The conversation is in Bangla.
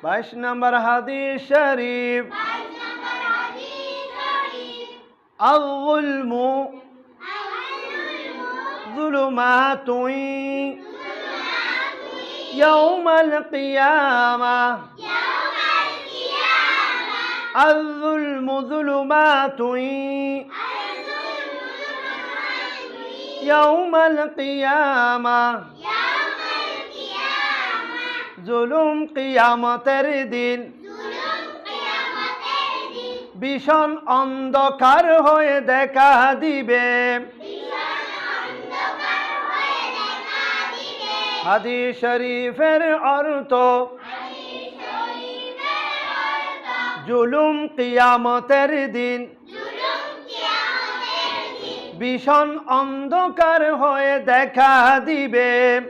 22 নম্বর হাদিস শরীফ আল-যুলমু যুলুমাতুন ইয়াউমাল কিয়ামাহ الظلم ظلمات يوم القيامة জুলুম কিয়ামতের দিন ভীষণ অন্ধকার হয়ে দেখা দিবে। হাদিস শরীফের অর্থ জুলুম কিয়ামতের দিন ভীষণ অন্ধকার হয়ে দেখা দিবে।